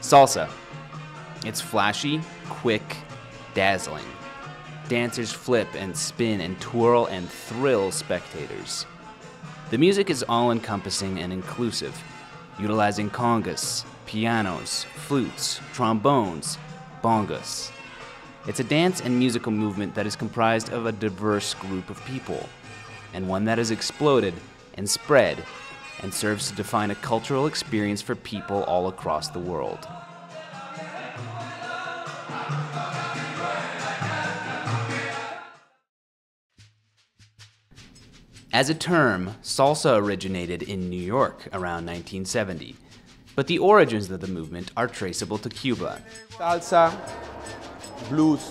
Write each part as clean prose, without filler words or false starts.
Salsa. It's flashy, quick, dazzling. Dancers flip and spin and twirl and thrill spectators. The music is all-encompassing and inclusive, utilizing congas, pianos, flutes, trombones, bongos. It's a dance and musical movement that is comprised of a diverse group of people, and one that has exploded and spread and serves to define a cultural experience for people all across the world. As a term, salsa originated in New York around 1970, but the origins of the movement are traceable to Cuba. Salsa, blues,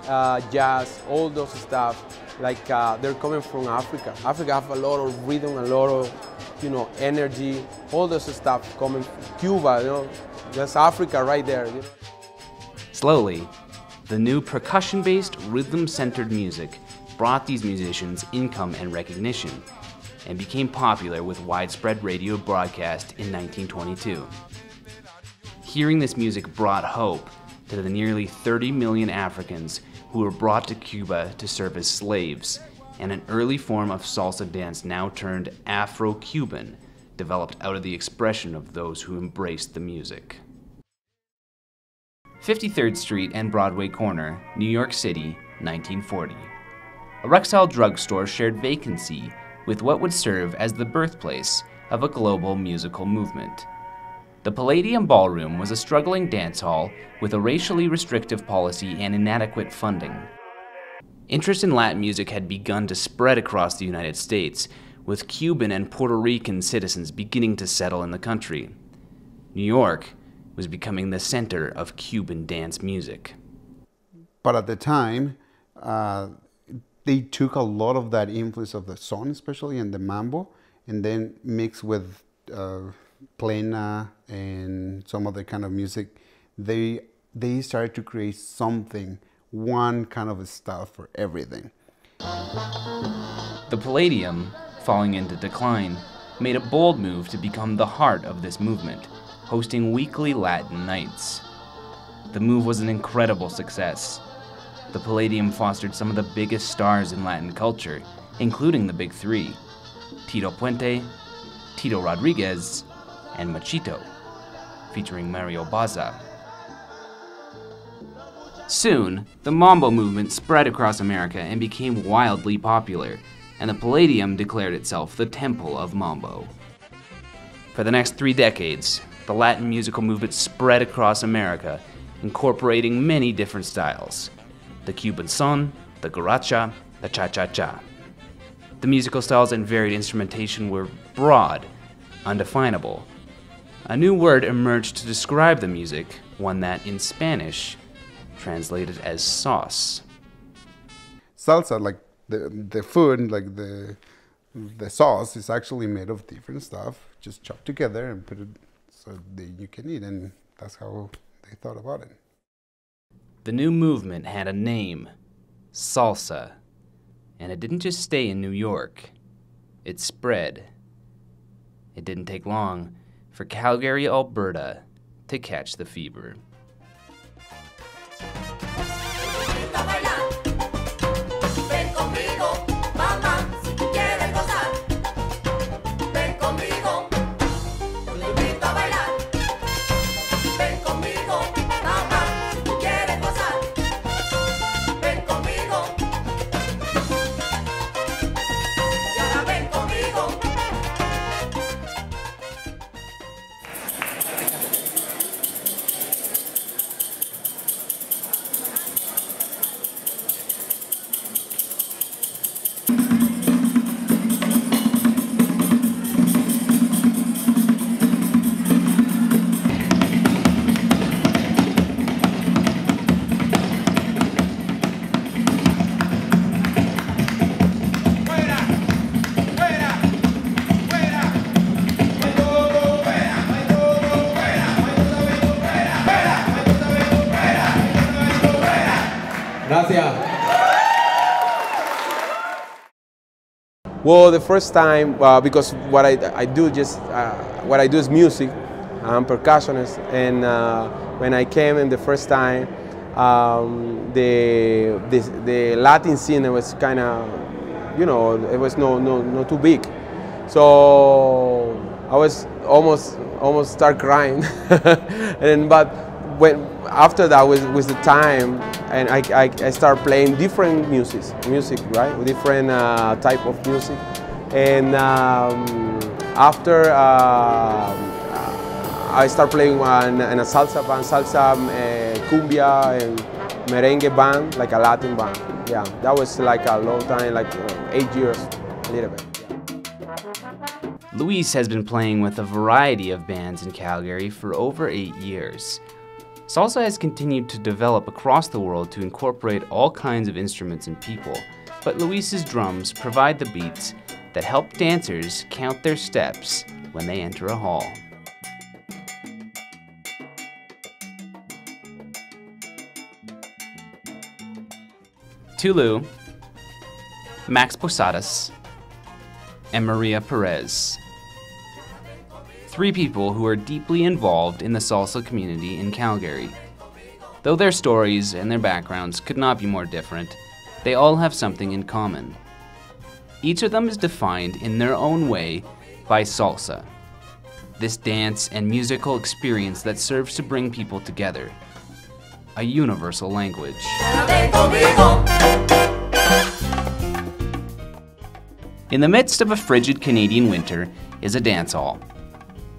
jazz, all those stuff, like they're coming from Africa. Africa have a lot of rhythm, a lot of, energy, all this stuff coming from Cuba, that's Africa right there. Slowly, the new percussion-based, rhythm-centered music brought these musicians income and recognition, and became popular with widespread radio broadcast in 1922. Hearing this music brought hope to the nearly 30 million Africans who were brought to Cuba to serve as slaves, and an early form of salsa dance now turned Afro-Cuban, developed out of the expression of those who embraced the music. 53rd Street and Broadway Corner, New York City, 1940. A Rexall drugstore shared vacancy with what would serve as the birthplace of a global musical movement. The Palladium Ballroom was a struggling dance hall with a racially restrictive policy and inadequate funding. Interest in Latin music had begun to spread across the United States, with Cuban and Puerto Rican citizens beginning to settle in the country. New York was becoming the center of Cuban dance music. But at the time, they took a lot of that influence of the son, especially in the mambo, and then mixed with plena and some other kind of music. They started to create something, one kind of stuff for everything. The Palladium, falling into decline, made a bold move to become the heart of this movement, hosting weekly Latin nights. The move was an incredible success. The Palladium fostered some of the biggest stars in Latin culture, including the Big Three: Tito Puente, Tito Rodriguez, and Machito, featuring Mario Baza. Soon, the Mambo movement spread across America and became wildly popular, and the Palladium declared itself the Temple of Mambo. For the next 3 decades, the Latin musical movement spread across America, incorporating many different styles: the Cuban son, the guaracha, the cha-cha-cha. The musical styles and varied instrumentation were broad, undefinable. A new word emerged to describe the music, one that, in Spanish, translated as sauce. Salsa, like the food, like the sauce, is actually made of different stuff, just chopped together and put it so that you can eat, and that's how they thought about it. The new movement had a name: salsa, and it didn't just stay in New York. It spread. It didn't take long for Calgary, Alberta, to catch the fever. Gracias. Well, the first time, because what I do is music, I'm percussionist, and when I came in the first time, the Latin scene was kind of, you know, it was not too big. So I was almost start crying, but after that was the time, and I start playing different music, right, different type of music, and after I start playing in a salsa band, salsa, cumbia, and merengue band, like a Latin band. Yeah, that was like a long time, like 8 years, a little bit. Luis has been playing with a variety of bands in Calgary for over 8 years. Salsa has continued to develop across the world to incorporate all kinds of instruments and people, but Luis's drums provide the beats that help dancers count their steps when they enter a hall. Tulu, Max Posadas, and Maria Perez. 3 people who are deeply involved in the salsa community in Calgary. Though their stories and their backgrounds could not be more different, they all have something in common. Each of them is defined in their own way by salsa, this dance and musical experience that serves to bring people together, a universal language. In the midst of a frigid Canadian winter is a dance hall.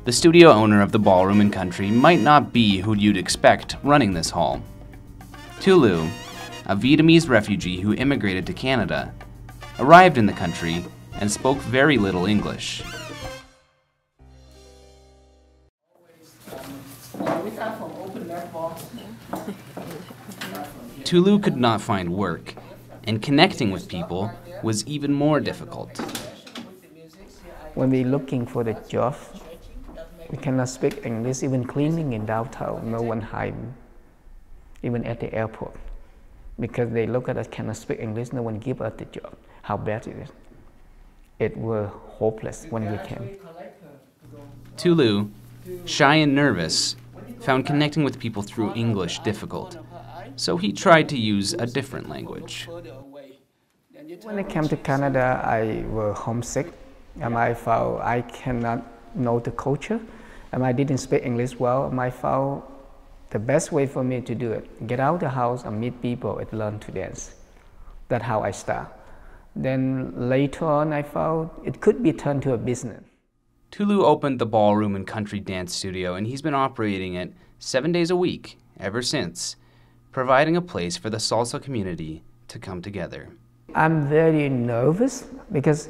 The studio owner of the Ballroom and Country might not be who you'd expect running this hall. Tulu, a Vietnamese refugee who immigrated to Canada, arrived in the country and spoke very little English. Tulu could not find work, and connecting with people was even more difficult. When we're looking for the job, we cannot speak English. Even cleaning in downtown, no one hiring, even at the airport. Because they look at us, cannot speak English, no one give us the job. How bad it is. It was hopeless when we came. Tulu, shy and nervous, found connecting with people through English difficult, so he tried to use a different language. When I came to Canada, I was homesick, and I found I cannot know the culture, and I didn't speak English well, and I found the best way for me to do it, get out of the house and meet people and learn to dance. That's how I start. Then later on, I found it could be turned to a business. Tulu opened the Ballroom and Country Dance Studio, and he's been operating it 7 days a week ever since, providing a place for the salsa community to come together. I'm very nervous because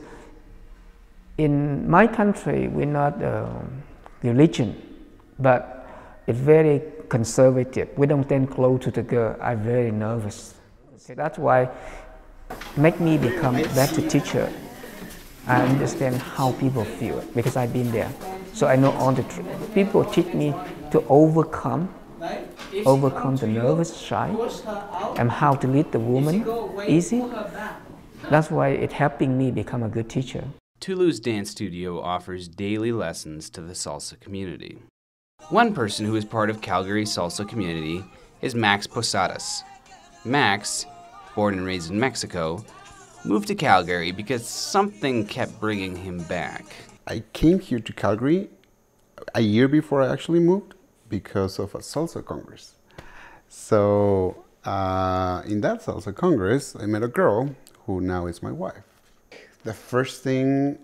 in my country, we're not religion, but it's very conservative. We don't dance close to the girl. I'm very nervous. Okay, that's why make me become a better teacher. I understand how people feel because I've been there. So I know all the people teach me to overcome the nervous, shy, and how to lead the woman easy. That's why it's helping me become a good teacher. Tulu's dance studio offers daily lessons to the salsa community. One person who is part of Calgary's salsa community is Max Posadas. Max, born and raised in Mexico, moved to Calgary because something kept bringing him back. I came here to Calgary a year before I actually moved because of a salsa congress. So in that salsa congress, I met a girl who now is my wife. The first thing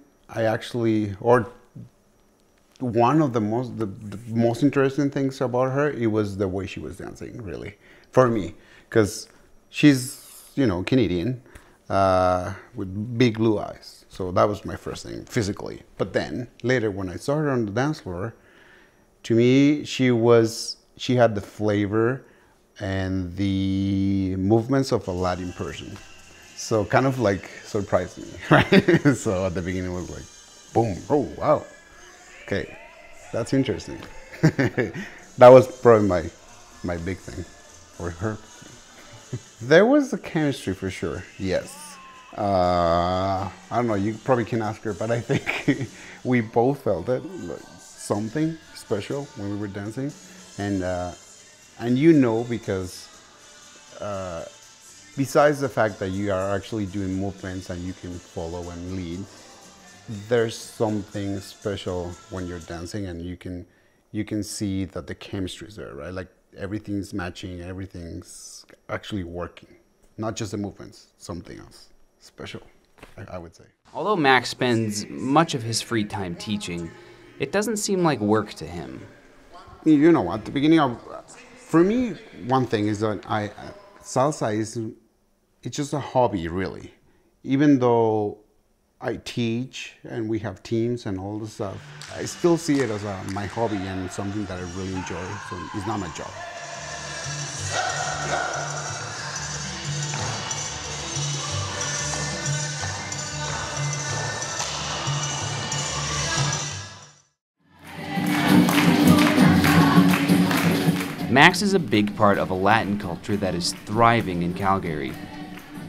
one of the most interesting things about her, it was the way she was dancing, really, for me, because she's, you know, Canadian with big blue eyes. So that was my first thing, physically. But then later, when I saw her on the dance floor, to me, she had the flavor and the movements of a Latin person. So kind of like surprised me, right? So at the beginning it was like, boom, oh, wow. Okay, that's interesting. That was probably my big thing, or her. There was a chemistry for sure, yes. I don't know, you probably can ask her, but I think we both felt it. something special when we were dancing, and you know, because besides the fact that you are actually doing movements and you can follow and lead, there's something special when you're dancing, and you can see that the chemistry is there, right? Like everything's matching, everything's actually working, not just the movements, something else special, I would say. Although Max spends much of his free time teaching, it doesn't seem like work to him. You know, at the beginning for me, one thing is that salsa it's just a hobby, really. Even though I teach and we have teams and all this stuff, I still see it as my hobby and something that I really enjoy, so it's not my job. Max is a big part of a Latin culture that is thriving in Calgary.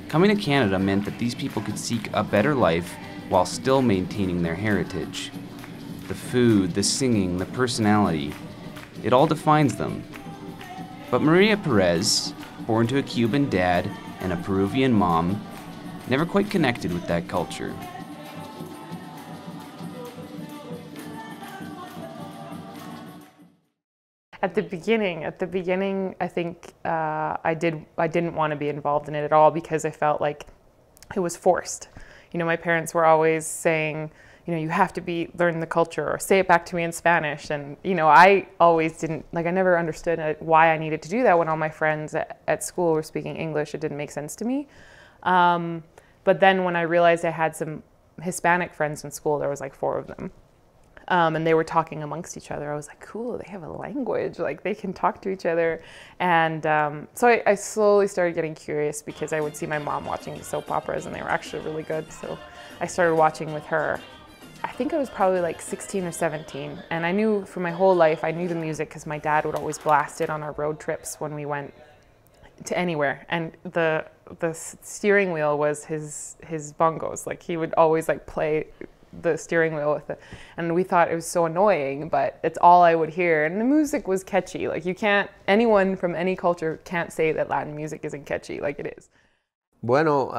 Coming to Canada meant that these people could seek a better life while still maintaining their heritage. The food, the singing, the personality, it all defines them. But Maria Perez, born to a Cuban dad and a Peruvian mom, never quite connected with that culture. At the beginning, I think I didn't want to be involved in it at all because I felt like it was forced. You know, my parents were always saying, you know, you have to learn the culture or say it back to me in Spanish. And, you know, I always didn't, like I never understood why I needed to do that when all my friends at school were speaking English. It didn't make sense to me. But then when I realized I had some Hispanic friends in school, there was like 4 of them. And they were talking amongst each other. I was like, cool, they have a language, like they can talk to each other. And so I slowly started getting curious because I would see my mom watching the soap operas and they were actually really good. So I started watching with her. I think I was probably like 16 or 17. And I knew for my whole life, I knew the music because my dad would always blast it on our road trips when we went to anywhere. And the steering wheel was his bongos. Like he would always like play the steering wheel with it, and we thought it was so annoying, but it's all I would hear, and the music was catchy. Like anyone from any culture can't say that Latin music isn't catchy, like it is. Bueno,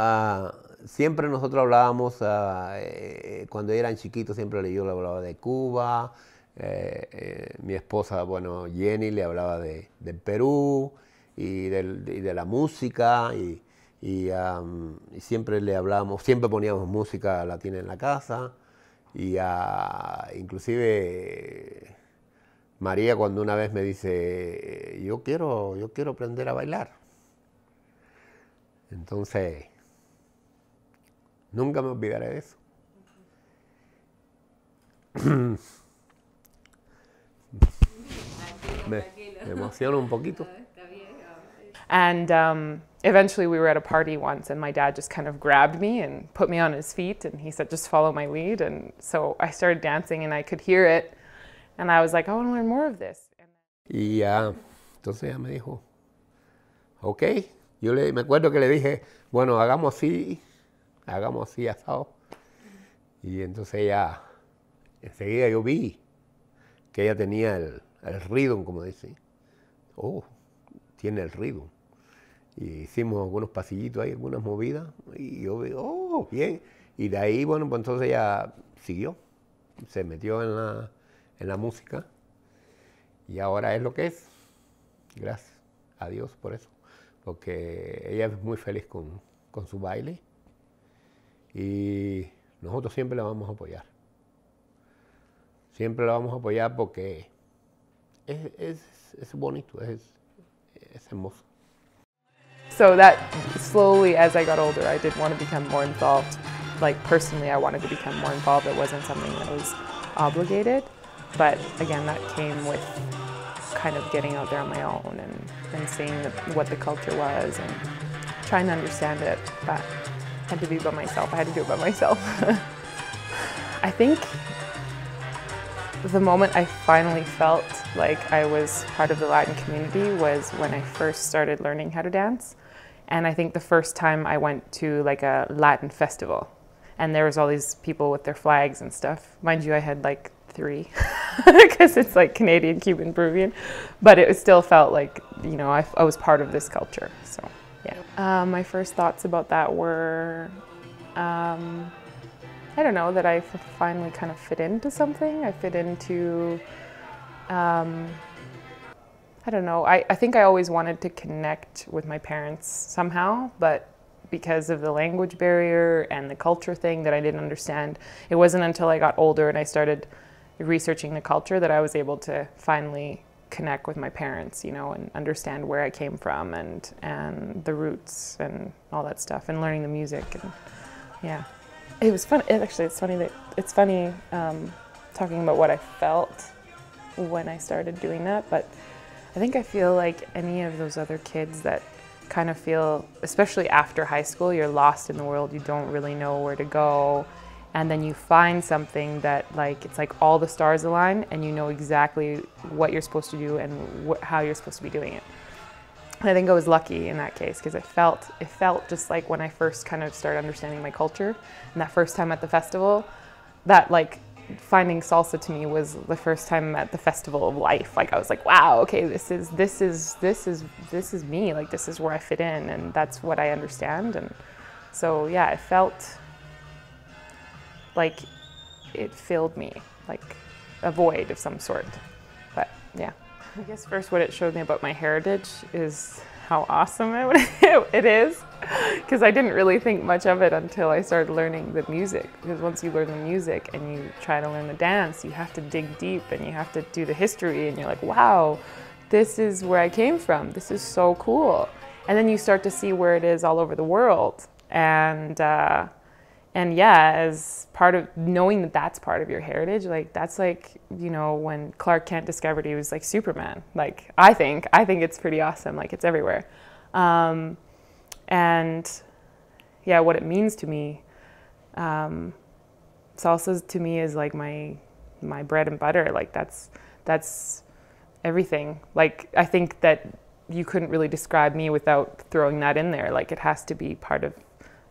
siempre nosotros hablábamos, cuando eran chiquitos siempre yo le hablaba de Cuba, mi esposa, bueno, Jenny le hablaba del Perú y de la música y siempre le hablábamos, siempre poníamos música latina en la casa y inclusive María cuando una vez me dice yo quiero aprender a bailar, entonces nunca me olvidaré de eso. me emociono un poquito. And eventually we were at a party once and my dad just kind of grabbed me and put me on his feet and he said, just follow my lead. And so I started dancing and I could hear it. And I was like, I want to learn more of this. Y entonces ella me dijo, ok. Yo me acuerdo que le dije, bueno, hagamos así asado. Y entonces ella, enseguida yo vi que ella tenía el rhythm, como dicen. Oh, tiene el rhythm. Y hicimos algunos pasillitos ahí, algunas movidas, y yo vi, oh, bien. Y de ahí, bueno, pues entonces ella siguió, se metió en la música, y ahora es lo que es. Gracias a Dios por eso, porque ella es muy feliz con su baile, y nosotros siempre la vamos a apoyar. Siempre la vamos a apoyar porque es bonito, es hermoso. So that slowly, as I got older, I did want to become more involved. Like personally, I wanted to become more involved. It wasn't something that was obligated. But again, that came with kind of getting out there on my own and seeing what the culture was and trying to understand it. But I had to be by myself. I had to do it by myself. I think the moment I finally felt like I was part of the Latin community was when I first started learning how to dance. And I think the first time I went to like a Latin festival and there was all these people with their flags and stuff. Mind you, I had like 3. because it's like Canadian, Cuban, Peruvian, but it still felt like, you know, I was part of this culture. So yeah. My first thoughts about that were, I don't know, that I finally kind of fit into something. I fit into, I don't know, I think I always wanted to connect with my parents somehow, but because of the language barrier and the culture thing that I didn't understand, it wasn't until I got older and I started researching the culture that I was able to finally connect with my parents, you know, and understand where I came from and the roots and all that stuff, and learning the music. And yeah, it was fun. It's funny talking about what I felt when I started doing that, but I feel like any of those other kids that kind of feel, especially after high school, you're lost in the world, you don't really know where to go, and then you find something that, like, it's like all the stars align and you know exactly what you're supposed to do and how you're supposed to be doing it. And I think I was lucky in that case, because it felt just like when I first kind of started understanding my culture, and that first time at the festival, that like finding salsa to me was the first time at the festival of life. Like I was like, wow, okay, this is me. Like this is where I fit in, and that's what I understand. And so yeah, it felt like it filled me, like a void of some sort. But yeah, I guess first what it showed me about my heritage is how awesome it is, because I didn't really think much of it until I started learning the music. Because once you learn the music and you try to learn the dance, you have to dig deep and you have to do the history, and you're like, wow, this is where I came from. This is so cool. And then you start to see where it is all over the world. And yeah, as part of knowing that that's part of your heritage, like that's like, you know, when Clark Kent discovered he was like Superman. Like I think it's pretty awesome. Like it's everywhere. And yeah, what it means to me, salsa to me is like my bread and butter. Like that's everything. Like I think that you couldn't really describe me without throwing that in there. Like it has to be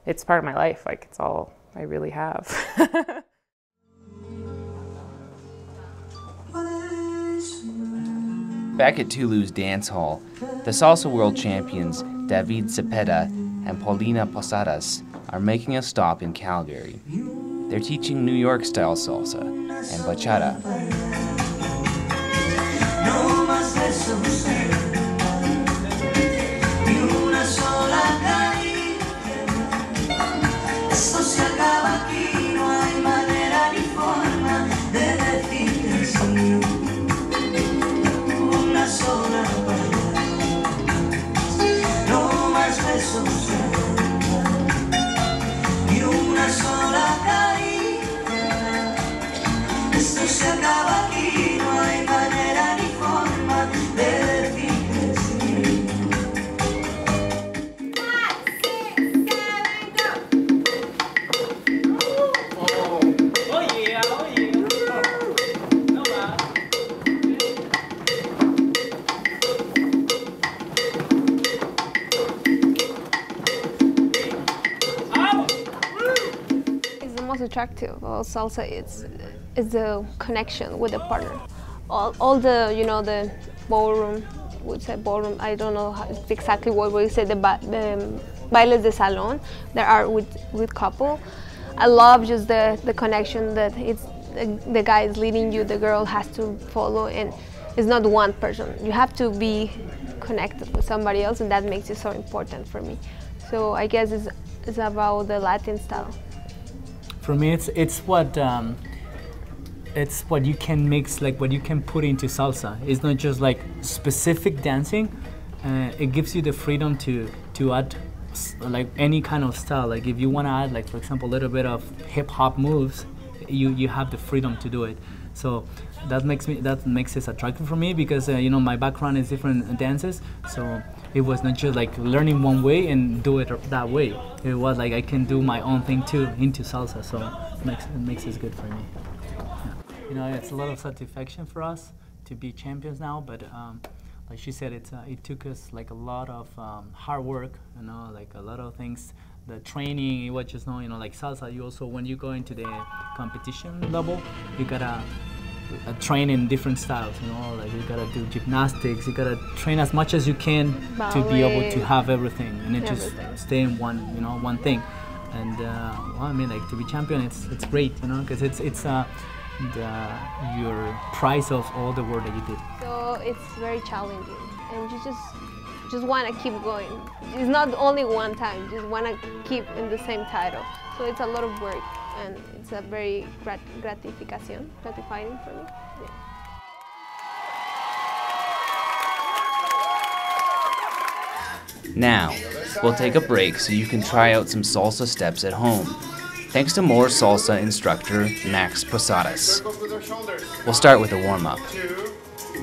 it's part of my life. Like it's all I really have. Back at Tulu's dance hall, the salsa world champions David Cepeda and Paulina Posadas are making a stop in Calgary. They're teaching New York-style salsa and bachata. Attractive about salsa is the connection with the partner. All the, you know, the ballroom, would say ballroom, I don't know exactly what we say, the bailes de salon that are with couple. I love just the connection that it's the guy is leading you, the girl has to follow, and it's not one person. You have to be connected with somebody else, and that makes it so important for me. So I guess it's about the Latin style. For me, it's what you can mix, like what you can put into salsa. It's not just like specific dancing. It gives you the freedom to add like any kind of style. Like if you want to add, like for example, a little bit of hip hop moves, you have the freedom to do it. So that makes it attractive for me, because you know, my background is different dances. So it was not just like learning one way and do it that way. It was like I can do my own thing too into salsa, so it makes it good for me. Yeah. You know, it's a lot of satisfaction for us to be champions now, but like she said, it took us like a lot of hard work, you know, like a lot of things. The training, it was just, you know, like salsa, you also, when you go into the competition level, you gotta train in different styles, you know, like you gotta do gymnastics, you gotta train as much as you can to be able to have everything, and it just stay in one, you know, one thing. And well, I mean, like to be champion, it's great, you know, because it's your price of all the work that you did. So it's very challenging, and you just want to keep going. It's not only one time, you just want to keep in the same title. So it's a lot of work, and it's a very gratifying for me. Yeah. Now, we'll take a break so you can try out some salsa steps at home, thanks to more salsa instructor Max Posadas. We'll start with a warm-up. 2,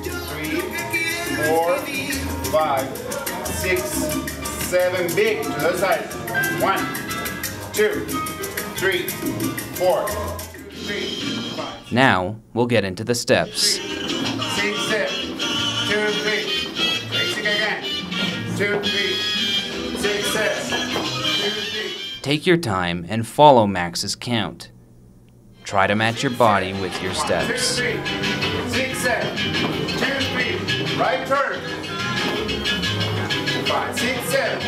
3, 4, 5, 6, 7, big to the side. 1, 2, 3, 4, 3, 5. Now, we'll get into the steps. 6, 7, 2, 3. Basic again. 2, 3, 6, 7, 2, 3. Take your time and follow Max's count. Try to match your body with your 1, 2, steps. 3, 6, 7, 2, 3. Right turn. 5, 6, 7.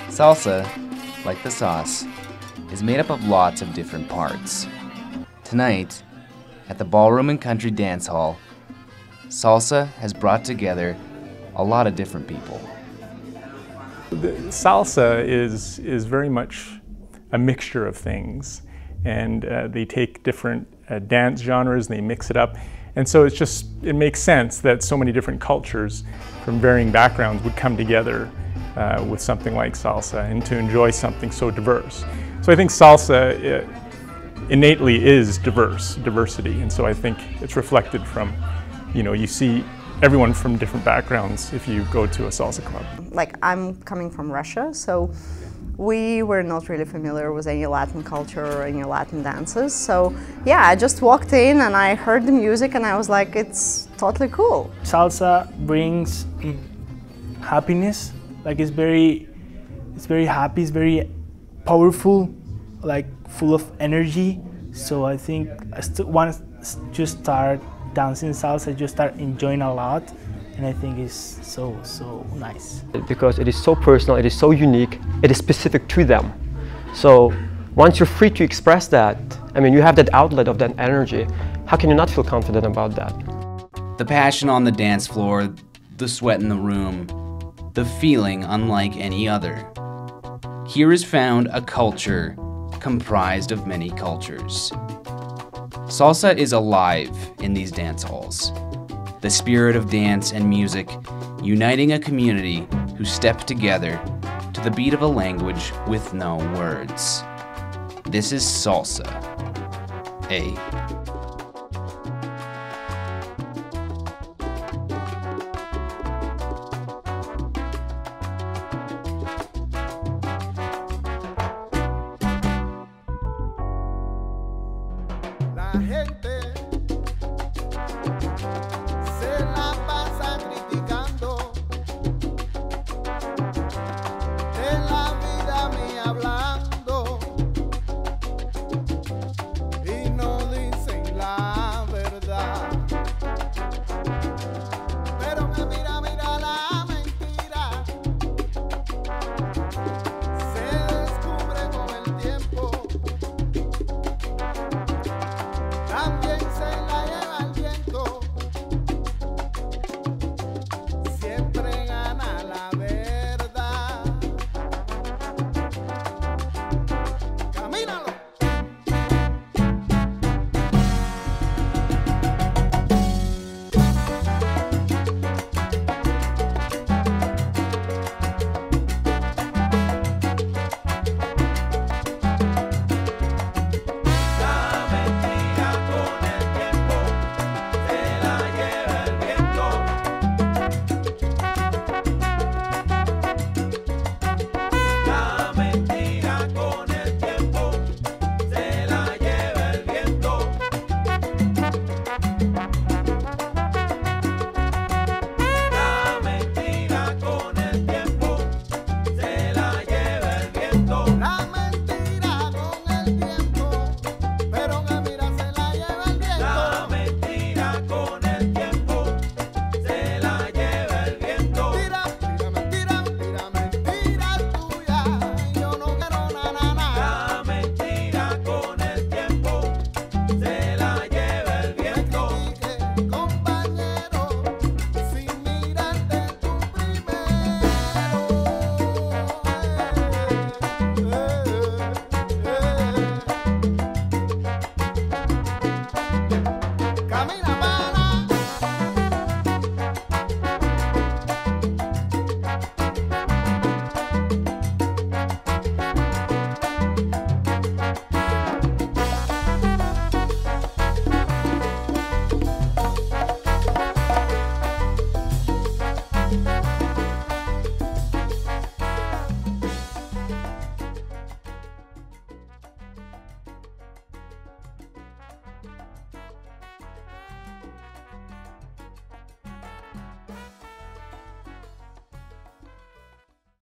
Salsa, like the sauce, is made up of lots of different parts. Tonight, at the Ballroom and Country Dance Hall, salsa has brought together a lot of different people. The salsa is very much a mixture of things, and they take different dance genres and they mix it up, and so it makes sense that so many different cultures from varying backgrounds would come together with something like salsa and to enjoy something so diverse. So I think salsa innately is diversity, and so I think it's reflected from, you know, you see everyone from different backgrounds if you go to a salsa club. Like, I'm coming from Russia, so we were not really familiar with any Latin culture or any Latin dances. So yeah, I just walked in and I heard the music and I was like, it's totally cool. Salsa brings happiness. Like, it's very happy, it's very powerful, like full of energy. So I think I want to just start dancing salsa, just start enjoying a lot, and I think it's so nice. Because it is so personal, it is so unique, it is specific to them. So once you're free to express that, I mean, you have that outlet of that energy, how can you not feel confident about that? The passion on the dance floor, the sweat in the room, the feeling unlike any other. Here is found a culture comprised of many cultures. Salsa is alive in these dance halls. The spirit of dance and music uniting a community who step together to the beat of a language with no words. This is Salsa. La gente